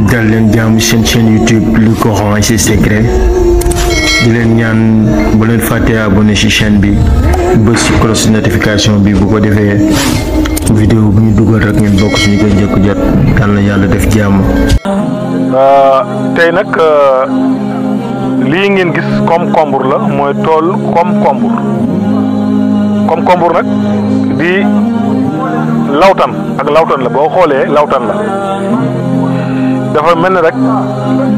dal leen jaamu seen chaîne YouTube Le Coran et ses secrets di leen ñaan bu leen fàtte abonné ci chaîne bi bës ci cloche notification bi bu ko defee vidéo bu ñu dugal rek ngeen bokk suñu koy njëkk jot yal na yàlla def jàmm. tey nag lii ngeen gis concombre la mooy tool concombre nag di lawtan ak lawtan la boo xoolee lawtan la dafa mel ne rek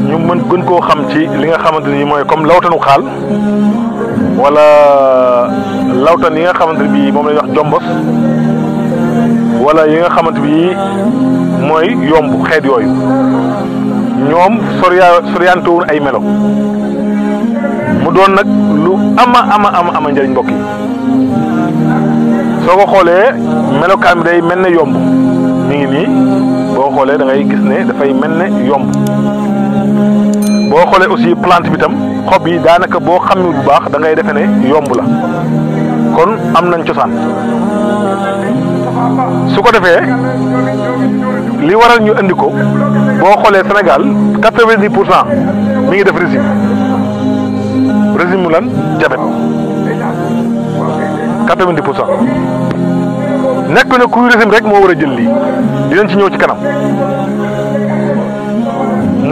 ñu mën gën koo xam ci li nga xamante ni mooy comme lawtanu xaal wala lawtan yi nga xamante bi moom la ñuy wax jombos wala yi nga xamante bi mooy yomb xeet yooyu ñoom soriantewul ay melo mu doon nag lu ama njëriñ mbokk yi soo ko xoolee melokaan bi day mel ne yomb mi ngi nii boo xoolee da ngay gis ne dafay mel ne yomb boo xoolee aussi plante bi tam xob yi daanaka boo xamul bu baax da ngay defe ne yomb la kon am nañ cosaan su ko defee li waral ñu indi ko boo xoolee Sénégal 90% mi ngi def régime lan diabète 90% nekk na kuy régime rek moo war a jël lii dinañ ci ñëw ci kanam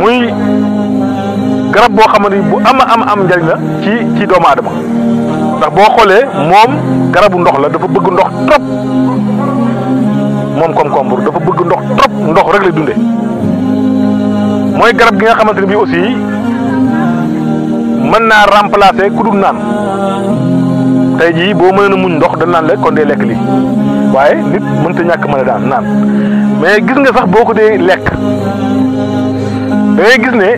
muy garab boo xamante ni bu am njariñ la ci doomu aadama ndax boo xoolee moom garabu ndox la dafa bëgg ndox trop moom concombre dafa bëgg ndox trop ndox rek lay dunde mooy garab gi nga xamante ne bii aussi mën naa remplacer ku dul naan tey jii boo mënoon a muñ ndox da naan la kon dee lekk lii waaye nit mënta ñàkk mën a daan naan mais gis nga sax boo ko dee lekk da ngay gis ne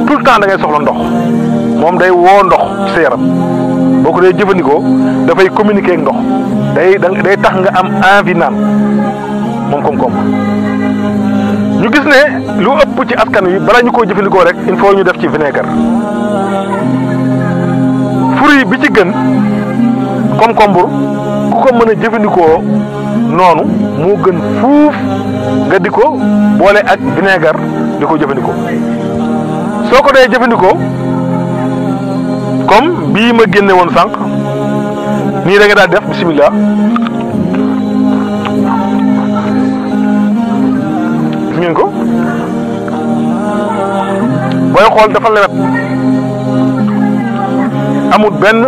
tout le temps da ngay soxla ndox moom day woo ndox ci sa yaram boo ko dee jëfandikoo dafay communiquer ak ndox day tax nga am envie naan moom concombre ñu gis ne lu ëpp ci askan wi bala ñu koo jëfandikoo rek il faut ñu def ci vinaigre fruit bi ci gën concombre ku ko mën a jëfandikoo noonu moo gën fuuf nga di ko boole ak vinaigre di ko jëfandikoo soo ko dee jëfandikoo comme bii ma génne woon sànq nii da nga daal def bismillah gis ngeen ko booy xool dafa lewet amul benn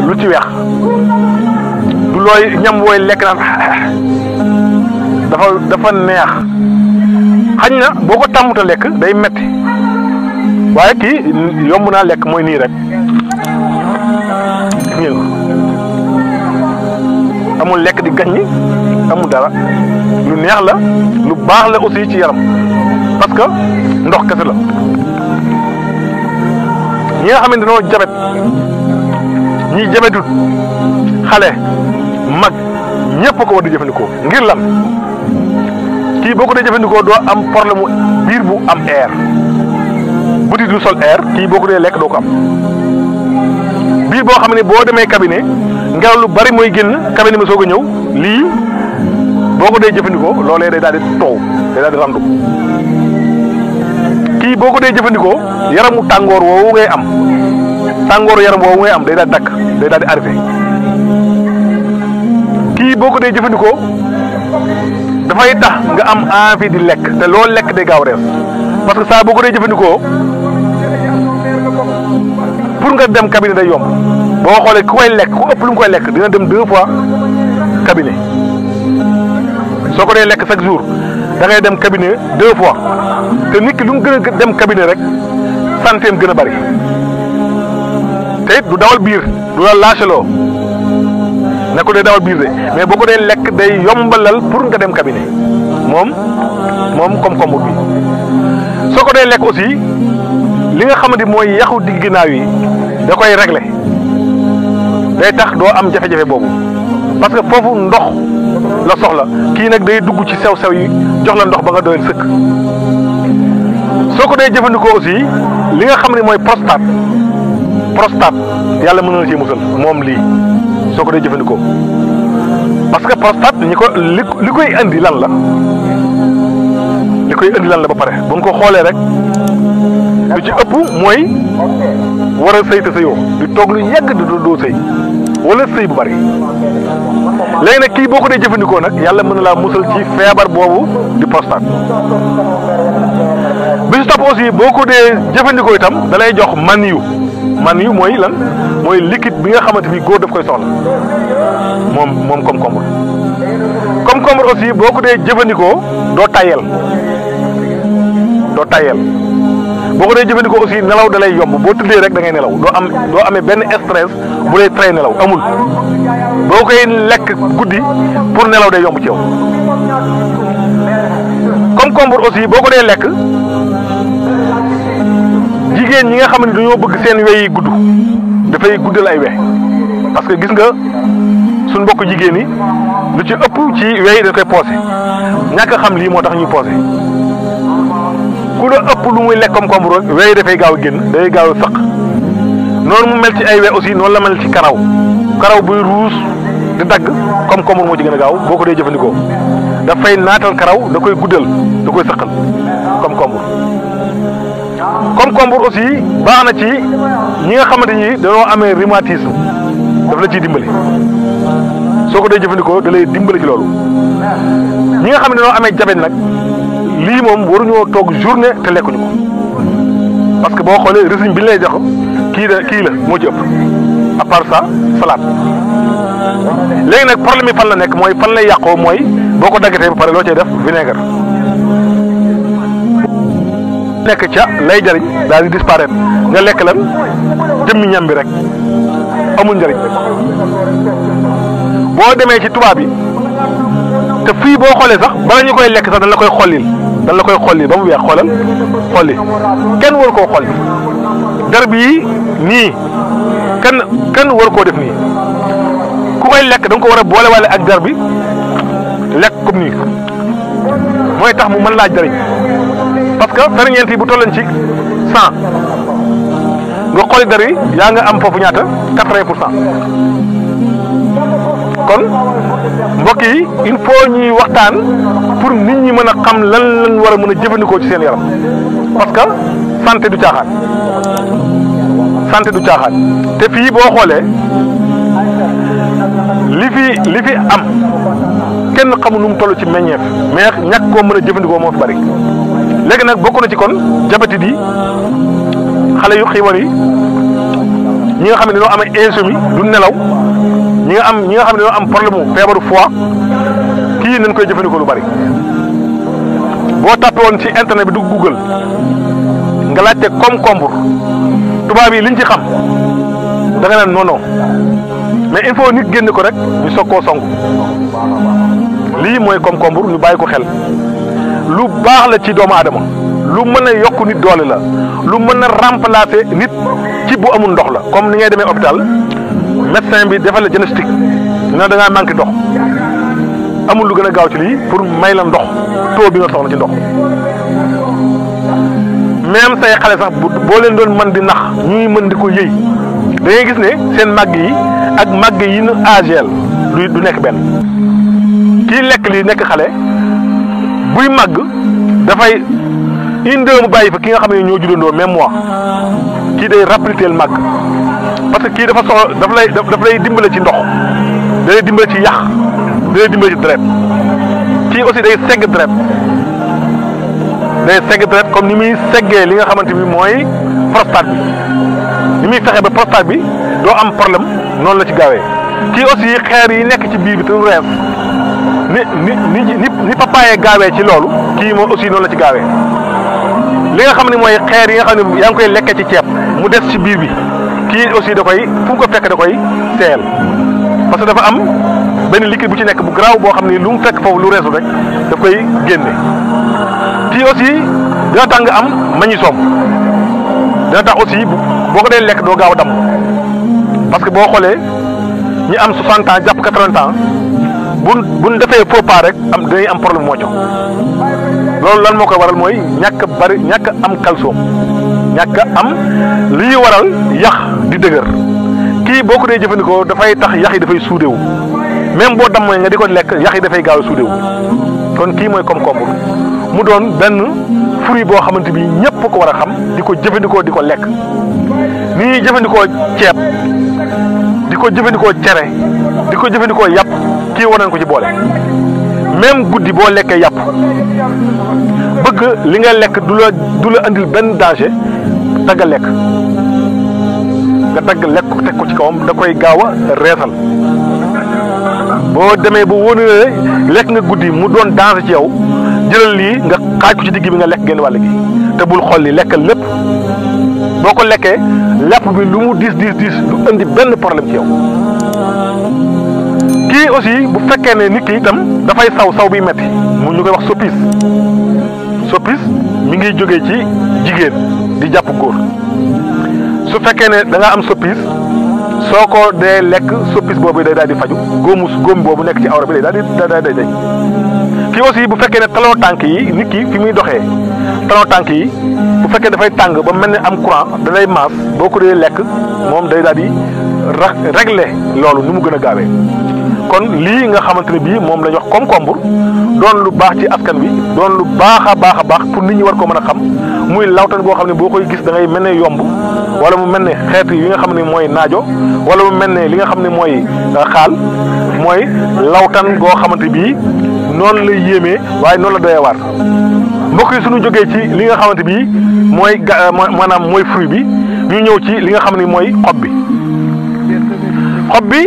lu ci weex du looy ñam wooy lekk naan dafa neex xañ na boo ko tàmmuta lekk day metti waaye kii yomb naa lekk mooy nii rek ngeen ko amul lekk di gaññi amul dara lu neex la lu baax la aussi ci yaram parce que ndox kese la ñi nga xamante dañoo jabet ñi jabetut xale mag ñëpp ko war di jëfandikoo ngir lan kii boo ko dee jëfandikoo doo am problème mu biir bu am air butit lu sol air kii boo ko dee lekk doo ko am biir boo xam ne boo demee cabinet ngelaw lu bari mooy génn cabinet ma soog a ñëw lii boo ko dee jëfandikoo loolee day daal di toow day daal di randu kii boo ko dee jëfandikoo yaramu tàngoor woowu ngay am tàngooru yaram woowu ngay am day daal di dakk day daal di arrivé kii boo ko dee jëfandikoo dafay tax nga am envie di lekk te loo lekk day gaaw rees parce que saa boo ko dee jëfandikoo pour nga dem cabinet day yomb boo xoolee ku koy lekk ku ëpp lu mu koy lekk dina dem 2 fois cabinet soo ko dee lekk chaque jour da ngay dem cabinet 2 fois te nit ki lu mu gën a dem cabinet rek santeem gën a bari te it du dawal biir du la lâcheloo ne ko dee dawal biir de mais boo ko dee lekk day yombalal pour nga dem cabinet moom concombre bi soo ko dee lekk aussi li nga xamante mooy yaxu digg ginnaaw yi da koy régler day tax doo am jafe-jafe boobu parce que foofu ndox la soxla kii nag day dugg ci sew-sew yi jox la ndox ba nga doyal sëkk soo ko dee jëfandikoo aussi li nga xam ne mooy prostate yàlla mën na ci musal moom lii soo ko dee jëfandikoo parce que prostate li koy andi lan la li koy indi lan la ba pare bu ñu ko xoolee rek lu ci ëpp mooy war a sëy te sëyoo di toog lu yàgg di doo sëy wala sëy bu bari léegi nag kii boo ko dee jëfandikoo nag yàlla mën na laa musal ci feebar boobu di prostate bi si topp aussi boo ko dee jëfandikoo itam da lay jox man yu mooy lan mooy liquide bi nga xamante ni góor daf koy soxla moom concombre aussi boo ko dee jëfandikoo doo tayel boo ko dee jëfandikoo aussi nelaw da lay yomb boo tëddee rek da ngay nelaw doo amee benn stress bu lay tere nelaw amul boo koy lekk guddi pour nelaw day yomb ci yow concombre aussi boo ko dee lekk jigéen ñi nga xam ne dañoo bëgg seen wey yi gudd dafay guddal ay we parce que gis nga suñ mbokk jigéen yi lu ci ëpp ci wey dañ koy poosé ñàkk a xam lii moo tax ñuy poosé ku la ëpp lu muy lekk concombre wey dafay gaaw a génn day gaaw a sëq noonu mu mel ci ay we aussi noonu la mel ci karaw buy ruus di dagg concombre moo ci gën a gaaw boo ko dee jëfandikoo dafay naatal karaw da koy guddal da koy sëqal concombre aussi baax na ci ñi nga xamante ni dañoo amee rhumatisme daf la ciy dimbali soo ko dee jëfandikoo da lay dimbali ci loolu ñi nga xam ne dañoo amee diabète nag lii moom waruñoo toog journée te lekkuñu ko parce que boo xoolee régime bi ñu lay jox kii la moo ci ëpp à part ça salade léegi nag problème yi fan la nekk mooy fan lay yàqoo mooy boo ko daggatee ba pare loo cay def vinaigre nekk ca lay jariñ daal di disparaître nga lekk lan jëmmi ñam bi rek amul njariñ boo demee ci tubaab yi te fii boo xoolee sax bala ñu koy lekk sax dañ la koy xollil ba mu weex xolli kenn war koo xolli der bi nii kenn war koo def nii ku koy lekk da nga ko war a boole wale ak der bi lekk comme nii mooy tax mu mën laa jariñ parce que ferñeent yi bu tolloon ci 100 nga xolli der yi yaa nga am foofu ñaata 80%. kon mbokk yi il faut ñuy waxtaan pour nit ñi mën a xam lan lañ war a mën a jëfandikoo ci seen yaram parce que santé du caaxaan te fii boo xoolee li fi am kenn xamul nu mu toll ci meññeef mais ñàkk koo mën a jëfandikoo moo fi bari léegi nag bokk na ci kon diabète yi xale yu xiiwal yi ñi nga xam ne dañoo amee insomnie du nelaw ñi nga xam ne dañoo am problème mu feebaru foie kii nañ koy jëfandikoo lu bari boo tàppe woon ci internet bi du Google nga laajte concombre tubaab yi liñ ci xam da nga naan non mais il faut nit génn ko rek ñu soog koo song lii mooy concombre ñu bàyyi ko xel lu baax la ci doomu aadama lu mën a yokk nit doole la lu mën a remplacer nit ci bu amul ndox la comme ni ngay demee hôpital médecin bi defal la diagnostic na da ngaa manqué ndox amul lu gën a gaaw ci lii pour may la ndox taux bi nga soxla ci ndox même say xale sax boo leen doon mën di nax ñuy mën di ko yëy da ngay gis ne seen màgg yi ak màgg yi ñu agel du nekk benn kii lekk lii nekk xale buy màgg dafay indi mu bàyyi fa ki nga xam ne ñoo juddandoo même mois kii day rapiditeel màgg parce que kii dafa soxla daf lay dimbale ci ndox da lay dimbale ci yax da lay dimbale ci deret kii aussi day segg deret comme ni muy seggee li nga xamante bi mooy prostate bi ni muy fexe ba prostate bi doo am problème noonu la ci gaawee kii aussi xeer yi nekk ci biir bi te rees ni papaye gaawee ci loolu kii moom aussi noonu la ci gaawee li nga xam ne mooy xeer yi nga xam ne yaa ngi koy lekkee ci ceeb mu des ci biir bi kii aussi da koy fu mu ko fekk da koy seeyal parce que dafa am benn liquide bu ci nekk bu garaaw boo xam ne lu mu fekk foofu lu reesu rek daf koy génne kii aussi dina tax nga am magnésium dina tax aussi boo ko dee lekk doo gaaw a damm parce que boo xoolee ñi am 60 ans jàpp 80 ans buñ defee faux pas rek dañuy am problème moo jox loolu lan moo koy waral mooy ñàkk am calcium ñàkk am lii waral yax di dëgër kii boo ko dee jëfandikoo dafay tax yax yi dafay suudewu même boo dammee nga di ko lekk yax yi dafay gaaw a suudewu kon kii mooy concombre mu doon benn fruit boo xamante bi ñëpp ko war a xam di ko jëfandikoo di ko lekk ni ñuy jëfandikoo ceeb di ko jëfandikoo cere di ko jëfandikoo yàpp kii war nañ ko ci boole. même guddi boo lekkee yàpp bëgg li nga lekk du la andil benn danger dagga lekk nga dagg lekk ko teg ko ci kawam da koy gaaw a reesal boo demee ba wóor na lekk nga guddi mu doon danger ci yow jëlal lii nga xaaj ko ci digg bi nga lekk genn wàll gi te bul xool li lekkal lépp boo ko lekkee lépp bi lu mu diis du indi benn problème ci yow. kii aussi bu fekkee ne nit ki itam dafay saw biy metti mu ñu koy wax soppis mi ngi jógee ci jigéen di jàpp góor su fekkee ne da nga am soppis soo ko dee lekk soppis boobu day daal di faju góom boobu nekk ci awra bi day daal di dañ kii aussi bu fekkee ne talon tànk yi nit ki fi muy doxee talon tànk yi bu fekkee dafay tàng ba mel ne am courant da lay maas boo ko dee lekk moom day daal di régler loolu nu mu gën a gaawee. kon lii nga xamante ne bii moom la ñu wax concombre doon lu baax ci askan wi doon lu baax a baax pour nit ñi war ko mën a xam muy lawtan boo xam ne boo koy gis da ngay mel ne yomb wala mu mel ne xeet yi nga xam ne mooy naajo wala mu mel ne li nga xam ne mooy xaal mooy lawtan goo xamante bii noonu lay yéemee waaye noonu la doyee waar mbokk yi suñu jógee ci li nga xamante bii mooy maanaam mooy fruit bi ñu ñëw ci li nga xam ne mooy xob bi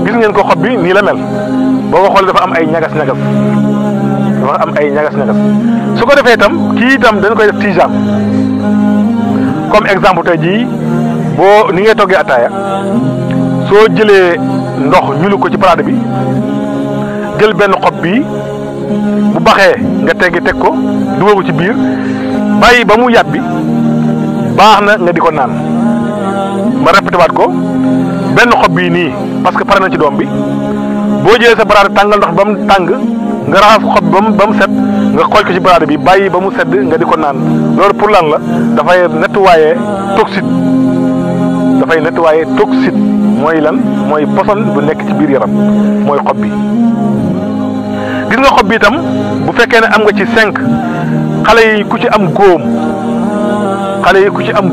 gis ngeen ko xob bi nii la mel boo ko xoolee dafa am ay ñagas-ñagas su ko defee itam kii itam dañ koy def tisane comme exemple tey jii boo ni ngay toggee ataaya soo jëlee ndox ñulu ko ci palaat bi jël benn xob bi bu baxee nga teg ko dugal ko ci biir bàyyi ba mu yàbbi baax na nga di ko naan ma répété waat ko benn xob bii nii parce que pare na ci doom bi boo jëlee sa baraada tàngal ndox ba mu tàng nga raxas xob ba mu set nga xooj ko ci baraada bi bàyyi ba mu sedd nga di ko naan loolu pour lan la dafay nettoyer toxite mooy lan mooy poson bu nekk ci biir yaram mooy xob bi. gis nga xob bi itam bu fekkee ne am nga ci 5 xale yi ku ci am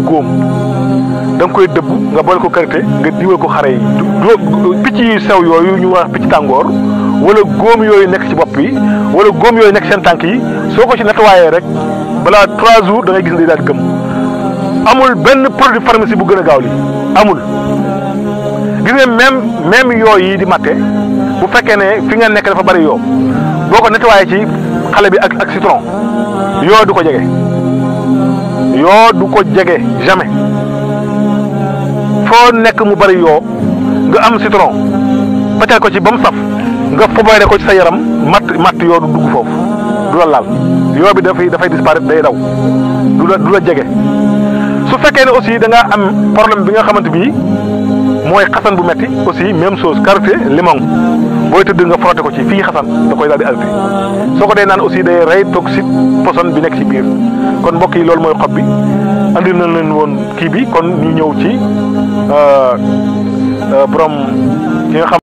góom da nga koy dëbb nga boole ko karité nga diwal ko xare yi picc yu sew yooyu ñu wax picc tàngoor wala góom yooyu nekk ci bopp yi wala góom yooyu nekk seen tànk yi soo ko ci nettoyé rek balaa 3 jours da ngay gis ne day daal gëm amul benn produit pharmacie bu gën a gaaw li amul. gis nga même yooyu yi di matte bu fekkee ne fi nga nekk dafa bari yoo boo ko nettoyé ci xale bi ak citron yoo du ko jege jamais. foo nekk mu bari yoo nga am citron paccal ko ci ba mu saf nga foboyre ko ci sa yaram matt yoo du dugg foofu du la laal yoo bi dafay disparaître day daw du la jege. su fekkee ne aussi da nga am problème bi nga xamante bii mooy xasan bu metti aussi même chose karité limon booy tëdd nga frotté ko ci fii xasan da koy daal di arrêté soo ko dee naan aussi day rey toxique poson bi nekk ci biir kon mbokk yi loolu mooy xob bi andil na leen woon kii bi kon ñu ñëw ci borom ki nga xam